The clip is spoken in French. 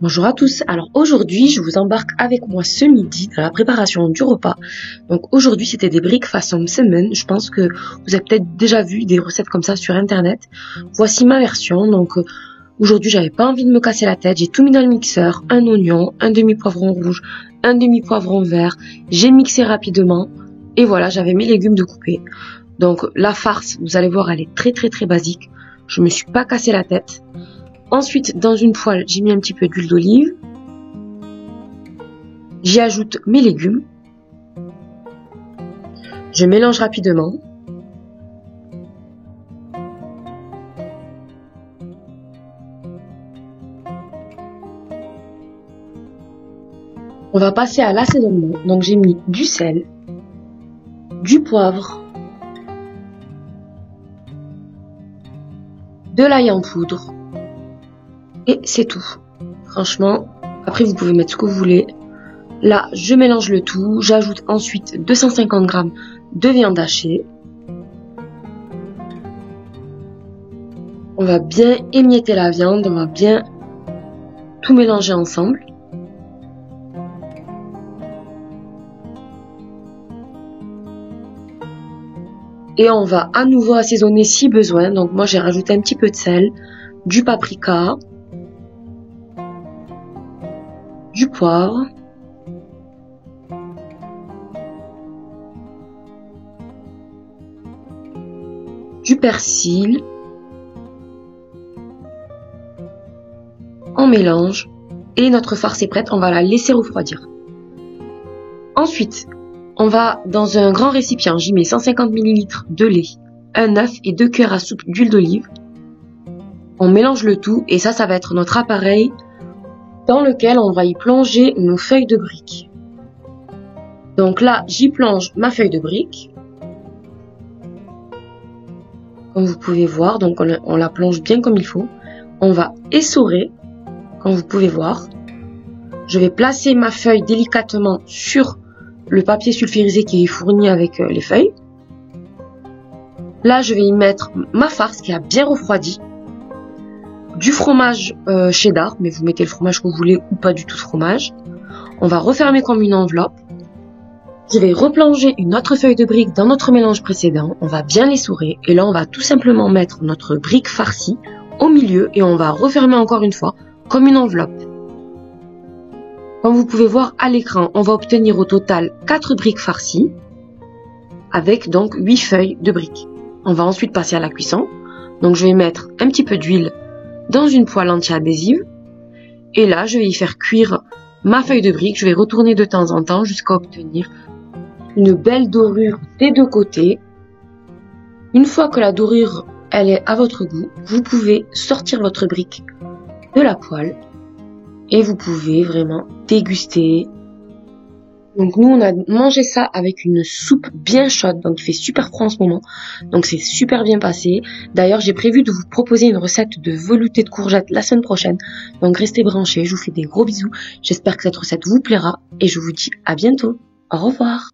Bonjour à tous, alors aujourd'hui je vous embarque avec moi ce midi dans la préparation du repas. Donc aujourd'hui c'était des briques façon semaine, je pense que vous avez peut-être déjà vu des recettes comme ça sur internet. Voici ma version, donc aujourd'hui j'avais pas envie de me casser la tête, j'ai tout mis dans le mixeur, un oignon, un demi-poivron rouge, un demi-poivron vert, j'ai mixé rapidement et voilà j'avais mes légumes de couper. Donc la farce, vous allez voir elle est très basique, je me suis pas cassé la tête. Ensuite, dans une poêle, j'ai mis un petit peu d'huile d'olive. J'y ajoute mes légumes. Je mélange rapidement. On va passer à l'assaisonnement. Donc j'ai mis du sel, du poivre, de l'ail en poudre. Et c'est tout. Franchement, après vous pouvez mettre ce que vous voulez. Là, je mélange le tout. J'ajoute ensuite 250 g de viande hachée. On va bien émietter la viande. On va bien tout mélanger ensemble. Et on va à nouveau assaisonner si besoin. Donc moi, j'ai rajouté un petit peu de sel, du paprika, du poivre, du persil, on mélange et notre farce est prête, on va la laisser refroidir. Ensuite, on va dans un grand récipient, j'y mets 150 ml de lait, un œuf et 2 cuillères à soupe d'huile d'olive. On mélange le tout et ça va être notre appareil dans lequel on va y plonger nos feuilles de briques. Donc là, j'y plonge ma feuille de brique. Comme vous pouvez voir, donc on la plonge bien comme il faut. On va essorer, comme vous pouvez voir. Je vais placer ma feuille délicatement sur le papier sulfurisé qui est fourni avec les feuilles. Là, je vais y mettre ma farce qui a bien refroidi. Du fromage cheddar, mais vous mettez le fromage que vous voulez ou pas du tout de fromage. On va refermer comme une enveloppe. Je vais replonger une autre feuille de brique dans notre mélange précédent. On va bien l'essorer et là on va tout simplement mettre notre brique farcie au milieu et on va refermer encore une fois comme une enveloppe. Comme vous pouvez voir à l'écran, on va obtenir au total 4 briques farcies avec donc 8 feuilles de briques. On va ensuite passer à la cuisson. Donc je vais mettre un petit peu d'huile dans une poêle anti-adhésive. Et là, je vais y faire cuire ma feuille de brique. Je vais retourner de temps en temps jusqu'à obtenir une belle dorure des deux côtés. Une fois que la dorure, elle est à votre goût, vous pouvez sortir votre brique de la poêle et vous pouvez vraiment déguster. Donc nous, on a mangé ça avec une soupe bien chaude, donc il fait super froid en ce moment, donc c'est super bien passé. D'ailleurs, j'ai prévu de vous proposer une recette de velouté de courgettes la semaine prochaine, donc restez branchés, je vous fais des gros bisous, j'espère que cette recette vous plaira et je vous dis à bientôt, au revoir.